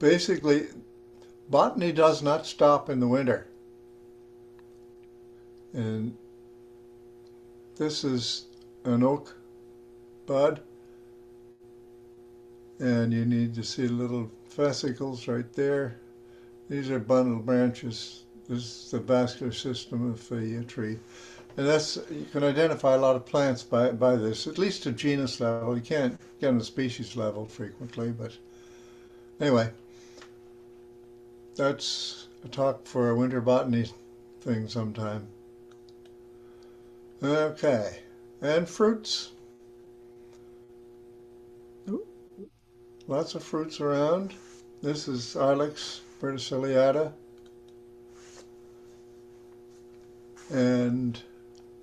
Basically, botany does not stop in the winter. And this is an oak bud, and you need to see little fascicles right there. These are bundled branches. This is the vascular system of the tree. And that's, you can identify a lot of plants by this, at least to genus level. You can't get on a species level frequently, but anyway, that's a talk for a winter botany thing sometime. Okay, and fruits. Lots of fruits around. This is Ilex verticillata, and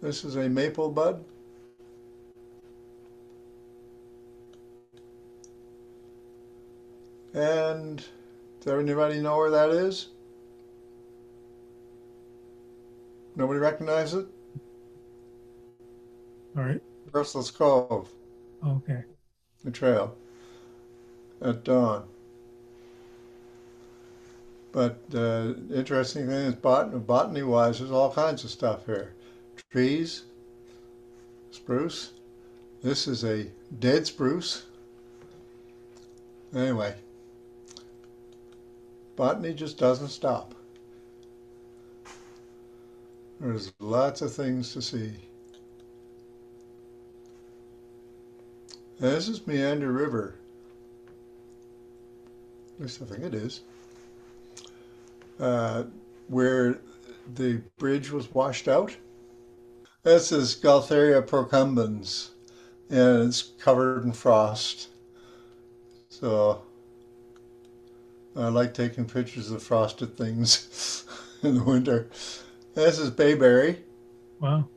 this is a maple bud. And does anybody know where that is? Nobody recognize it? All right. Russell's Cove, Okay. the trail at dawn. But interesting thing is botany-wise, there's all kinds of stuff here. Trees, spruce. This is a dead spruce. Anyway, botany just doesn't stop. There's lots of things to see. And this is Meander River. At least I think it is. Uh, where the bridge was washed out. This is Gaultheria procumbens, and it's covered in frost. So I like taking pictures of frosted things in the winter. This is bayberry. Wow.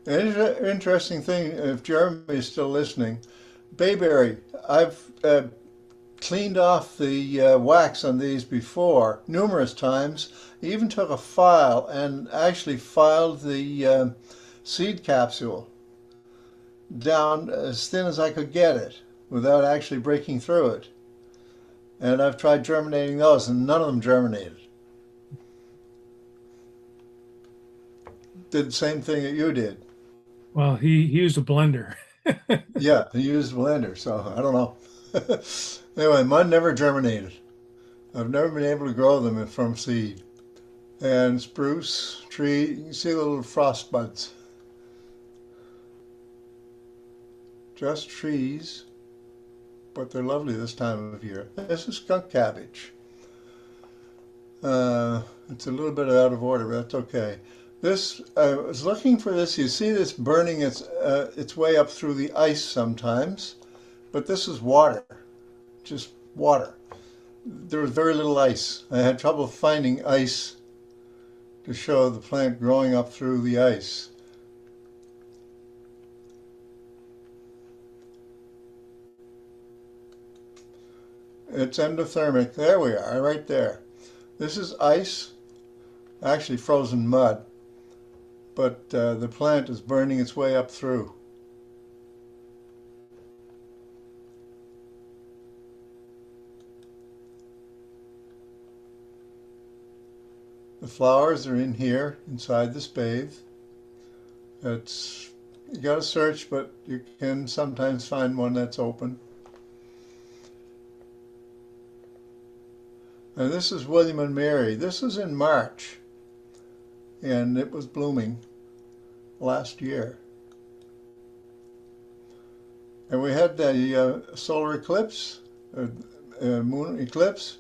Interesting thing, if Jeremy is still listening, bayberry. I've cleaned off the wax on these before numerous times. I even took a file and actually filed the seed capsule down as thin as I could get it without actually breaking through it. And I've tried germinating those, and none of them germinated. Did the same thing that you did. Well, he used a blender. Yeah, I used a blender, so I don't know. Anyway, mine never germinated. I've never been able to grow them from seed. And spruce tree, you can see the little frost buds. Just trees, but they're lovely this time of year. This is skunk cabbage. It's a little bit out of order, but that's okay. This, I was looking for this. You see this burning its way up through the ice sometimes, but this is water, just water. There was very little ice. I had trouble finding ice to show the plant growing up through the ice. It's endothermic. There we are, right there. This is ice, actually frozen mud, but the plant is burning its way up through. The flowers are in here, inside the spathe. It's, you gotta search, but you can sometimes find one that's open. And this is William and Mary. This is in March, and it was blooming last year. And we had the solar eclipse, moon eclipse.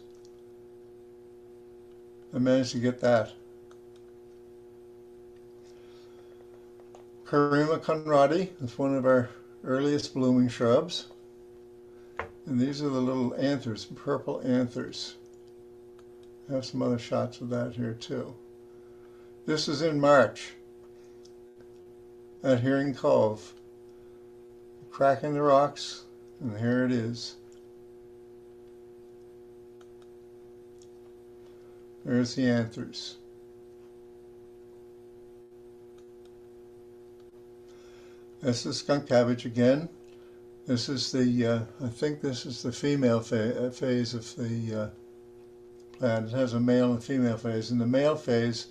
I managed to get that. Karima conradi is one of our earliest blooming shrubs. And these are the little anthers, purple anthers. I have some other shots of that here too. This is in March at Herring Cove. Crack in the rocks, and here it is. There's the anthers. This is skunk cabbage again. This is the, I think this is the female phase of the plant. It has a male and female phase. In the male phase,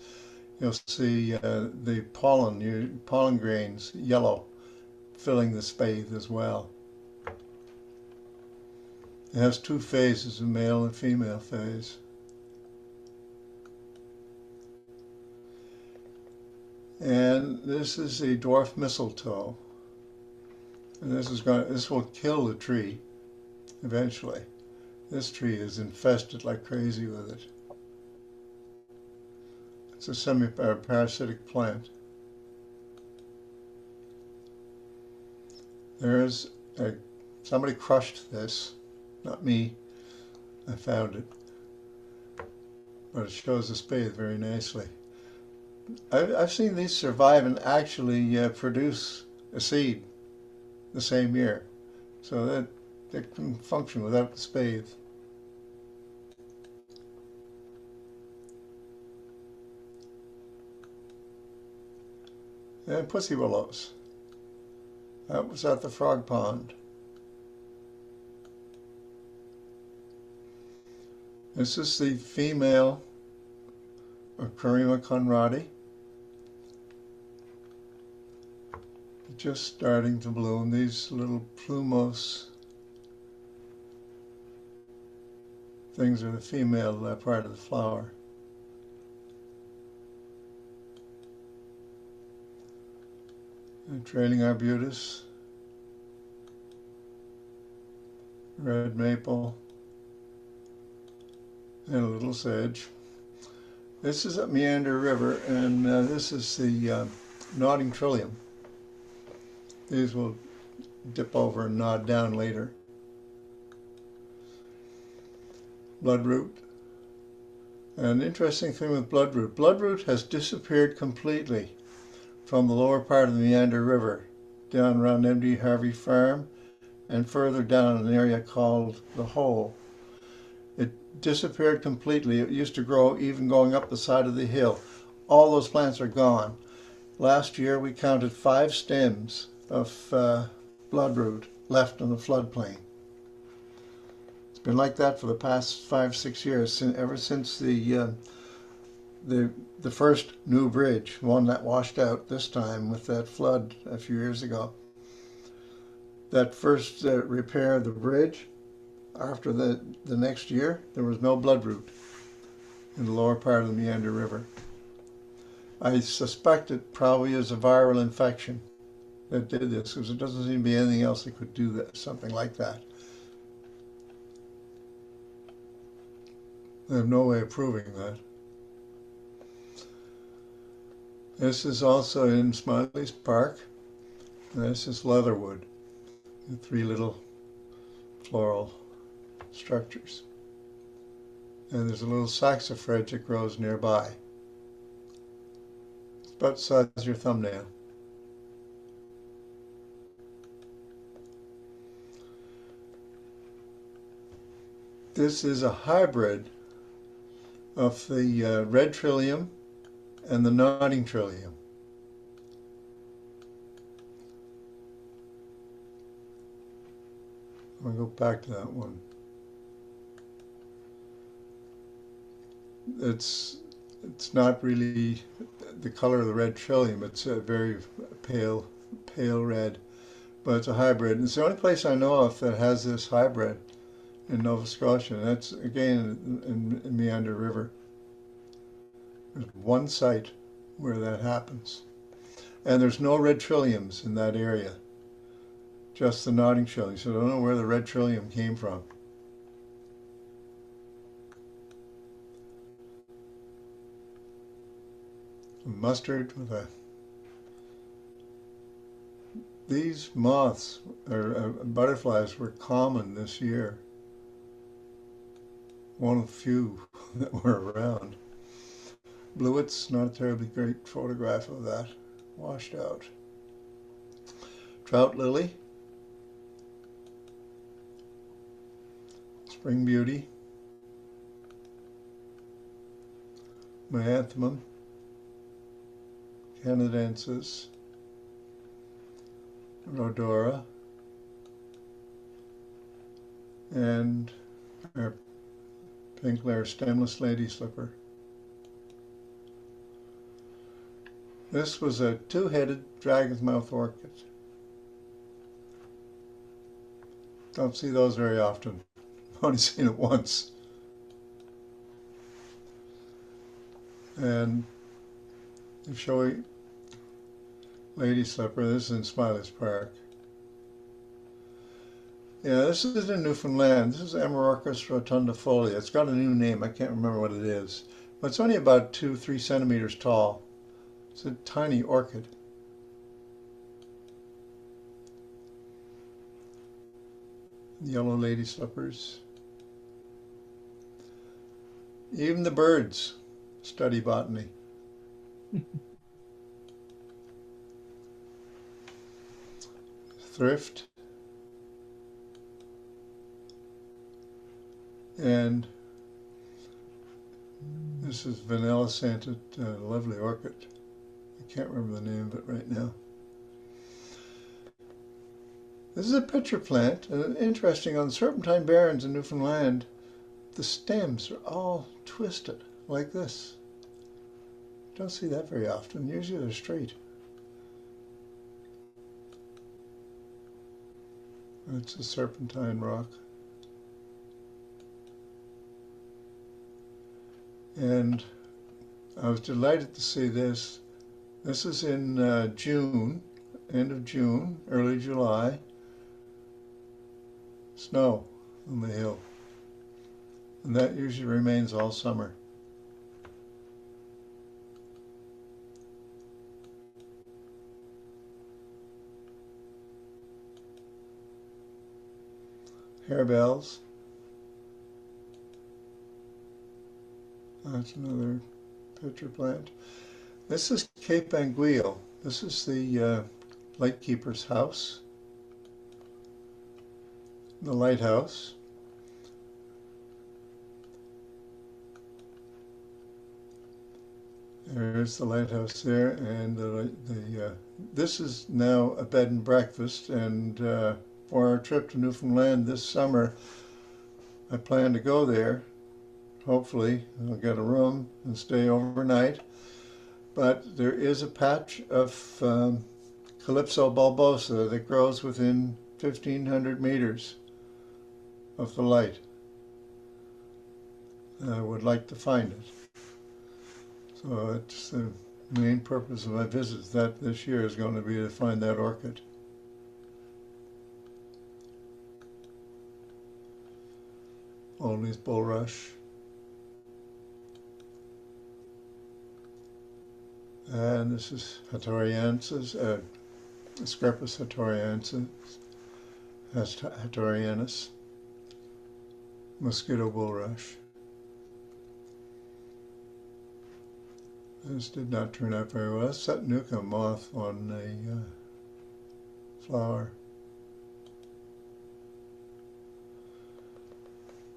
you'll see the pollen grains, yellow, filling the spathe as well. It has two phases, a male and female phase. And this is a dwarf mistletoe. And this will kill the tree eventually. This tree is infested like crazy with it. It's a semi-parasitic plant. Somebody crushed this, not me. I found it, but it shows the spathe very nicely. I've seen these survive and actually produce a seed the same year, so that they can function without the spathe. And pussy willows. That was at the frog pond. This is the female of Carima conradi. Just starting to bloom. These little plumose things are the female part of the flower. And trailing arbutus, red maple, and a little sage. This is at Meander River, and this is the nodding trillium. These will dip over and nod down later. Bloodroot. An interesting thing with bloodroot. Bloodroot has disappeared completely from the lower part of the Meander River, down around M.D. Harvey Farm, and further down in an area called the Hole. It disappeared completely. It used to grow even going up the side of the hill. All those plants are gone. Last year we counted 5 stems of bloodroot left on the floodplain. It's been like that for the past 5-6 years, ever since the first new bridge, one that washed out this time with that flood a few years ago. That first repair of the bridge, after the next year, there was no bloodroot in the lower part of the Meander River. I suspect it probably is a viral infection that did this, because there doesn't seem to be anything else that could do that, something like that. I have no way of proving that. This is also in Smiley's Park. And this is leatherwood, the 3 little floral structures. And there's a little saxifrage that grows nearby. It's about the size of your thumbnail. This is a hybrid of the red trillium and the nodding trillium. I'll go back to that one. It's not really the color of the red trillium. It's a very pale red, but it's a hybrid. It's the only place I know of that has this hybrid in Nova Scotia. And that's again in Meander River. There's one site where that happens, and there's no red trilliums in that area. Just the nodding trillium. So I don't know where the red trillium came from. Mustard with a. These moths or butterflies were common this year. One of the few that were around. Bluets, not a terribly great photograph of that. Washed out. Trout lily. Spring beauty. Myanthemum. Canadensis. Rhodora. and our pink layer stemless lady slipper. This was a two-headed dragon's mouth orchid. Don't see those very often. I've only seen it once. And the showy lady slipper, this is in Smiley's Park. Yeah, this is in Newfoundland. This is Amarocus rotundifolia. It's got a new name. I can't remember what it is. But it's only about 2-3 centimeters tall. It's a tiny orchid. Yellow lady slippers. Even the birds study botany. Thrift. And this is vanilla scented, lovely orchid. I can't remember the name of it right now. This is a pitcher plant, interesting. On serpentine barrens in Newfoundland, the stems are all twisted like this. Don't see that very often. Usually they're straight. It's a serpentine rock. And I was delighted to see this. This is in June, end of June, early July. Snow on the hill. And that usually remains all summer. Harebells. That's another pitcher plant. This is Cape Anguille. This is the lightkeeper's house. The lighthouse. There's the lighthouse there, and this is now a bed and breakfast. And for our trip to Newfoundland this summer, I plan to go there. Hopefully, I'll get a room and stay overnight. But there is a patch of Calypso bulbosa that grows within 1,500 meters of the light. I would like to find it. So it's the main purpose of my visits that this year is going to be to find that orchid. Olney's bulrush. And this is Hattoriensis, Screpus Hattoriensis, Hattorianus, mosquito bulrush. This did not turn out very well. That's Satanuka moth on a flower.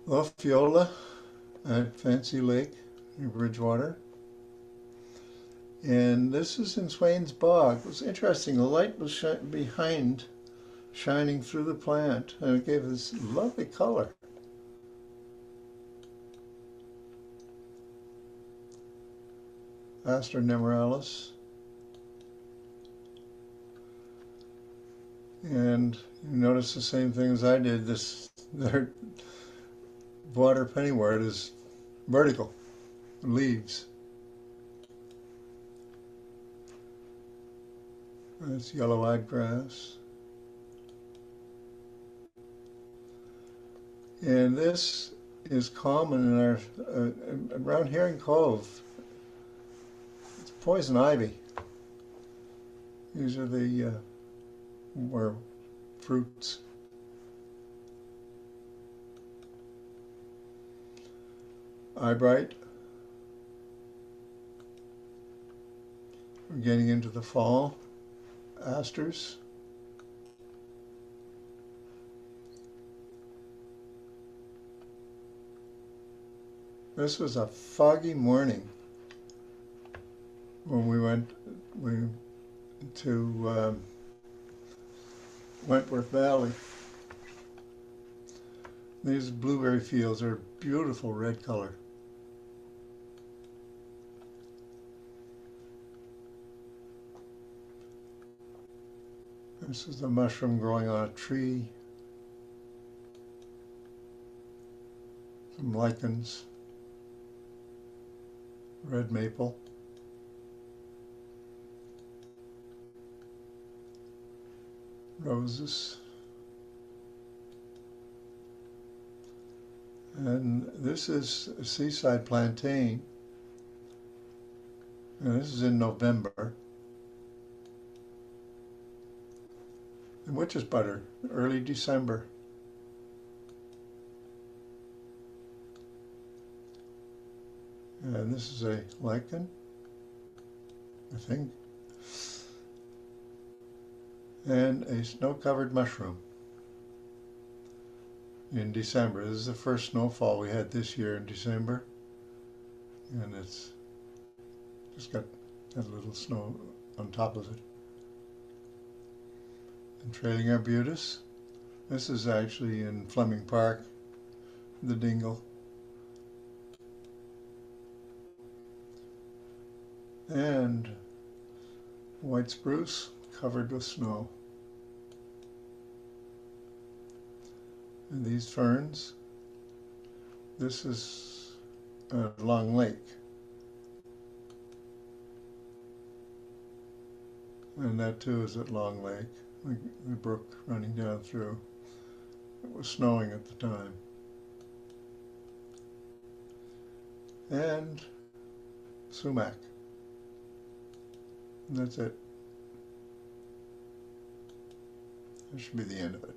Lofiola at Fancy Lake in Bridgewater. And this is in Swain's Bog. It was interesting. The light was behind, shining through the plant, and it gave this lovely color. Aster nemeralis. And you notice the same thing as I did. Their water pennywort is vertical, leaves. That's yellow-eyed grass. And this is common in our, around Herring Cove. It's poison ivy. These are the more fruits. Eyebright. We're getting into the fall. Asters. This was a foggy morning when we went to Wentworth Valley. These blueberry fields are beautiful red color. This is the mushroom growing on a tree. Some lichens. Red maple. Roses. And this is a seaside plantain. And this is in November. And witch's butter, early December. And this is a lichen, I think. And a snow-covered mushroom in December. This is the first snowfall we had this year in December. And it's just got a little snow on top of it. And trailing arbutus. This is actually in Fleming Park, the dingle. And white spruce covered with snow. And these ferns, this is a long lake. And that too is at Long Lake, the brook running down through. It was snowing at the time. And sumac. And that's it. That should be the end of it.